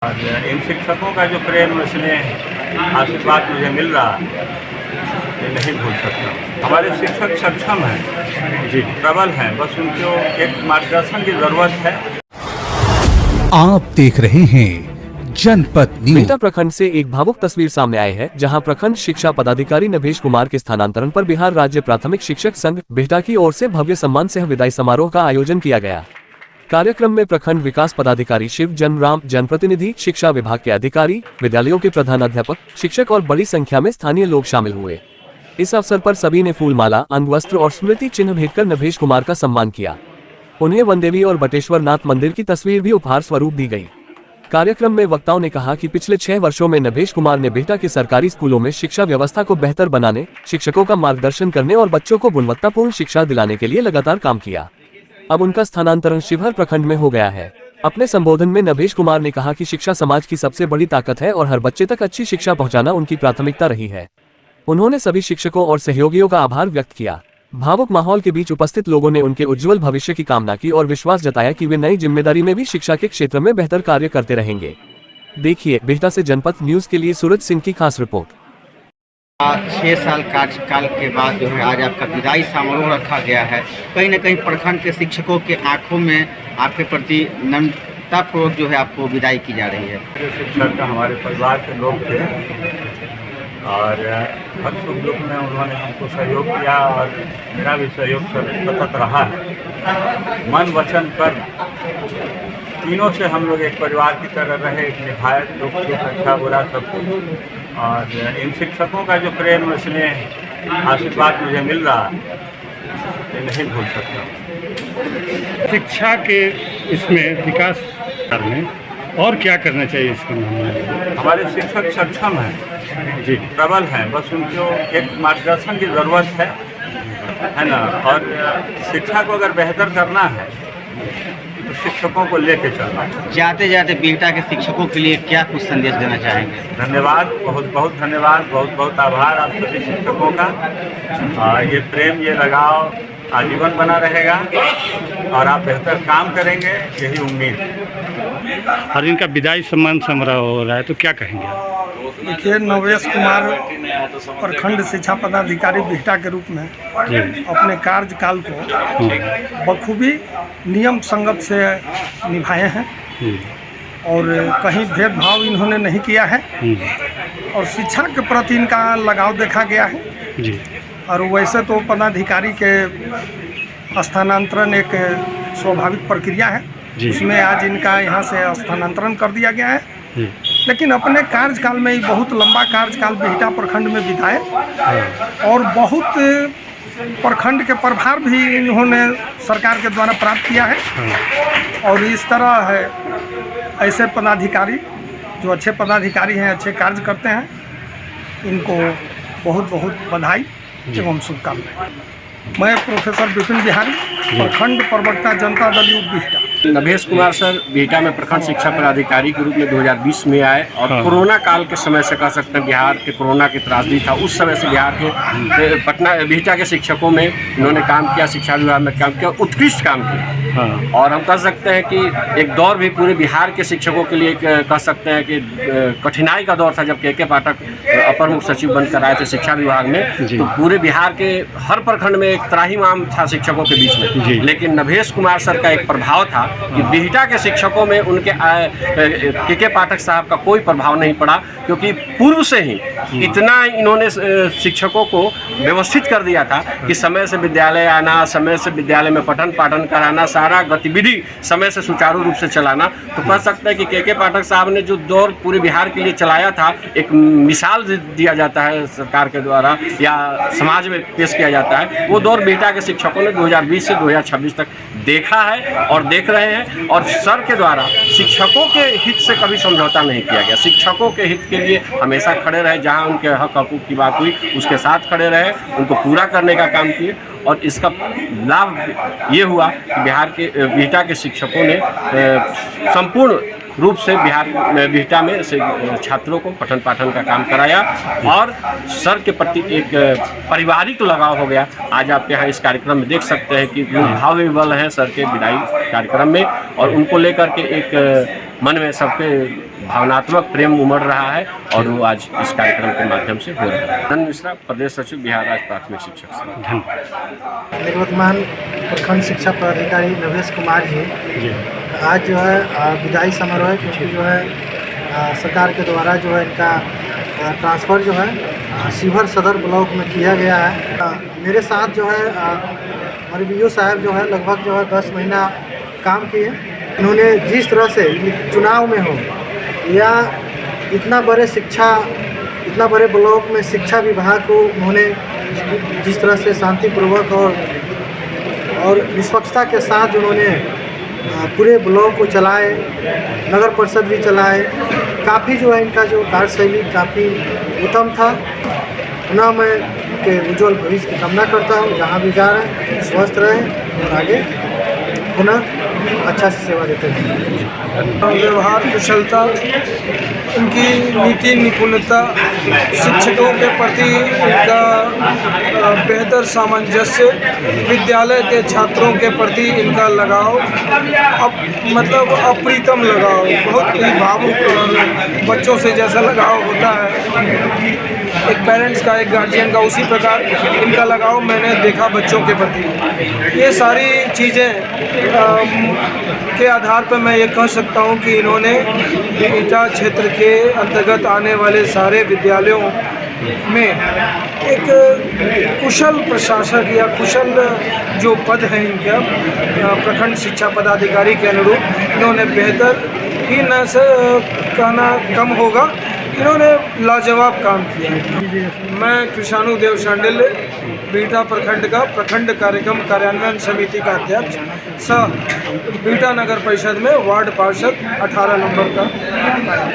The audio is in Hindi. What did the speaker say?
और इन शिक्षकों का जो प्रेम स्नेह आशीर्वाद मुझे मिल रहा है, ये नहीं भूल सकता। हमारे शिक्षक सक्षम हैं जी, प्रबल हैं, बस उनको एक मार्गदर्शन की ज़रूरत है। आप देख रहे हैं जनपद न्यूज। बिहटा प्रखंड से एक भावुक तस्वीर सामने आई है, जहां प्रखंड शिक्षा पदाधिकारी नभेश कुमार के स्थानांतरण पर बिहार राज्य प्राथमिक शिक्षक संघ बिहटा की ओर से भव्य सम्मान सह विदाई समारोह का आयोजन किया गया। कार्यक्रम में प्रखंड विकास पदाधिकारी शिव जनराम, जनप्रतिनिधि, शिक्षा विभाग के अधिकारी, विद्यालयों के प्रधानाध्यापक, शिक्षक और बड़ी संख्या में स्थानीय लोग शामिल हुए। इस अवसर पर सभी ने फूलमाला, अंगवस्त्र और स्मृति चिन्ह भेंटकर नभेश कुमार का सम्मान किया। उन्हें वनदेवी और बटेश्वर नाथ मंदिर की तस्वीर भी उपहार स्वरूप दी गई। कार्यक्रम में वक्ताओं ने कहा कि पिछले 6 वर्षों में नभेश कुमार ने बिहटा के सरकारी स्कूलों में शिक्षा व्यवस्था को बेहतर बनाने, शिक्षकों का मार्गदर्शन करने और बच्चों को गुणवत्तापूर्ण शिक्षा दिलाने के लिए लगातार काम किया। अब उनका स्थानांतरण शिवहर प्रखंड में हो गया है। अपने संबोधन में नभेश कुमार ने कहा कि शिक्षा समाज की सबसे बड़ी ताकत है और हर बच्चे तक अच्छी शिक्षा पहुंचाना उनकी प्राथमिकता रही है। उन्होंने सभी शिक्षकों और सहयोगियों का आभार व्यक्त किया। भावुक माहौल के बीच उपस्थित लोगों ने उनके उज्जवल भविष्य की कामना की और विश्वास जताया कि वे नई जिम्मेदारी में भी शिक्षा के क्षेत्र में बेहतर कार्य करते रहेंगे। देखिए बिहटा से जनपद न्यूज के लिए सूरज सिंह की खास रिपोर्ट। 6 साल कार्यकाल के बाद जो है आज आपका विदाई समारोह रखा गया है। कहीं न कहीं प्रखंड के शिक्षकों के आंखों में आपके प्रति नम्रतापूर्वक जो है आपको विदाई की जा रही है। शिक्षक हमारे परिवार के लोग थे और हर सुख दुख में उन्होंने हमको सहयोग किया और मेरा भी सहयोग सतत रहा है। मन वचन कर तीनों से हम लोग एक परिवार की तरह रहे, एक निभाए, दुख सुख अच्छा बुरा सब कुछ। और इन शिक्षकों का जो प्रेम स्नेह आशीर्वाद मुझे मिल रहा है, ये नहीं भूल सकता। शिक्षा के इसमें विकास में और क्या करना चाहिए इसके मामले? हमारे शिक्षक सक्षम हैं जी, प्रबल हैं, बस उनको एक मार्गदर्शन की ज़रूरत है ना। और शिक्षा को अगर बेहतर करना है तो शिक्षकों को लेके चलना है। जाते जाते बिहटा के शिक्षकों के लिए क्या कुछ संदेश देना चाहेंगे? धन्यवाद, बहुत बहुत धन्यवाद, बहुत बहुत आभार आप सभी शिक्षकों का। ये प्रेम, ये लगाव आजीवन बना रहेगा और आप बेहतर काम करेंगे, यही उम्मीद। और इनका विदाई सम्मान समारोह हो रहा है, तो क्या कहेंगे? देखिए, नभेश कुमार प्रखंड शिक्षा पदाधिकारी बिहटा के रूप में अपने कार्यकाल को बखूबी नियम संगत से निभाए हैं और कहीं भेदभाव इन्होंने नहीं किया है और शिक्षा के प्रति इनका लगाव देखा गया है जी। और वैसे तो पदाधिकारी के स्थानांतरण एक स्वाभाविक प्रक्रिया है, उसमें आज इनका यहाँ से स्थानांतरण कर दिया गया है। लेकिन अपने कार्यकाल में ही बहुत लंबा कार्यकाल बिहटा प्रखंड में बिताए और बहुत प्रखंड के प्रभार भी इन्होंने सरकार के द्वारा प्राप्त किया है। और इस तरह है ऐसे पदाधिकारी जो अच्छे पदाधिकारी हैं, अच्छे कार्य करते हैं, इनको बहुत बहुत बधाई एवं शुभकामनाएं। मैं प्रोफेसर विपिन बिहारी, प्रखंड प्रवक्ता जनता दल यूथ बिहटा। नभेश कुमार सर बिहटा में प्रखंड शिक्षा पदाधिकारी के रूप में 2020 में आए और कोरोना काल के समय से कह सकते हैं बिहार के कोरोना की त्रासदी था, उस समय से बिहार के पटना बिहटा के शिक्षकों में इन्होंने काम किया, शिक्षा विभाग में काम किया, उत्कृष्ट काम किया। और हम कह सकते हैं कि एक दौर भी पूरे बिहार के शिक्षकों के लिए कह सकते हैं कि कठिनाई का दौर था जब के पाठक अपर मुख्य सचिव बनकर आए थे शिक्षा विभाग में। तो पूरे बिहार के हर प्रखंड में एक त्राहिमाम था शिक्षकों के बीच में, लेकिन नभेश कुमार सर का एक प्रभाव था कि बिहटा के शिक्षकों में उनके के पाठक साहब का कोई प्रभाव नहीं पड़ा, क्योंकि पूर्व से ही इतना इन्होंने शिक्षकों को व्यवस्थित कर दिया था कि समय से विद्यालय आना, समय से विद्यालय में पठन पाठन कराना, सारा गतिविधि समय से सुचारू रूप से चलाना। तो कह सकते हैं कि के पाठक साहब ने जो दौर पूरे बिहार के लिए चलाया था, एक मिसाल दिया जाता है सरकार के द्वारा या समाज में पेश किया जाता है, वो दौर बिहटा के शिक्षकों ने 2020 से 2026 तक देखा है और देख रहे हैं। और सर के द्वारा शिक्षकों के हित से कभी समझौता नहीं किया गया, शिक्षकों के हित के लिए हमेशा खड़े रहे, जहां उनके हक हकूक़ की बात हुई उसके साथ खड़े रहे, उनको पूरा करने का काम किए। और इसका लाभ ये हुआ कि बिहार के बिहटा के शिक्षकों ने संपूर्ण रूप से बिहटा में से छात्रों को पठन पाठन का काम कराया और सर के प्रति एक पारिवारिक लगाव हो गया। आज आप यहाँ इस कार्यक्रम में देख सकते हैं कि भाव विवल हैं सर के विदाई कार्यक्रम में और उनको लेकर के एक मन में सबके भावनात्मक प्रेम उमड़ रहा है और वो आज इस कार्यक्रम के माध्यम से हो रहा है। आनंद मिश्रा, प्रदेश सचिव, बिहार राज्य प्राथमिक शिक्षक संघ। धन्यवाद। निवर्तमान प्रखंड शिक्षा पदाधिकारी नवेश कुमार जी आज जो है विदाई समारोह है, क्योंकि जो है सरकार के द्वारा जो है इनका ट्रांसफ़र जो है शिवहर सदर ब्लॉक में किया गया है। मेरे साथ जो है हमारे BO साहब जो है लगभग जो है 10 महीना काम किए। इन्होंने जिस तरह से चुनाव में हो या इतना बड़े ब्लॉक में शिक्षा विभाग को उन्होंने जिस तरह से शांतिपूर्वक और निष्पक्षता के साथ उन्होंने पूरे ब्लॉक को चलाए, नगर परिषद भी चलाए, काफ़ी जो है इनका जो कार्यशैली काफ़ी उत्तम था। पुनः मैं के उज्जवल भविष्य की कामना करता हूँ। जहाँ भी जा रहे हैं स्वस्थ रहें और आगे पुनः अच्छा से सेवा देते हैं। व्यवहार कुशलता, उनकी नीति निपुणता, शिक्षकों के प्रति इनका बेहतर सामंजस्य, विद्यालय के छात्रों के प्रति इनका लगाव, मतलब अप्रीतम लगाव, बहुत ही भावुक बच्चों से जैसा लगाव होता है एक पेरेंट्स का, एक गार्जियन का, उसी प्रकार इनका लगाव मैंने देखा बच्चों के प्रति। ये सारी चीज़ें के आधार पर मैं ये कह सकता हूँ कि इन्होंने बिहटा क्षेत्र के अंतर्गत आने वाले सारे विद्यालयों में एक कुशल प्रशासक या कुशल जो पद हैं इनका प्रखंड शिक्षा पदाधिकारी के अनुरूप इन्होंने बेहतर ही न से कहना कम होगा, इन्होंने लाजवाब काम किया। मैं कृषाणु देव शांडिल्य, बिहटा प्रखंड का प्रखंड कार्यक्रम कार्यान्वयन समिति का अध्यक्ष सह बिहटा नगर परिषद में वार्ड पार्षद 18 नंबर का।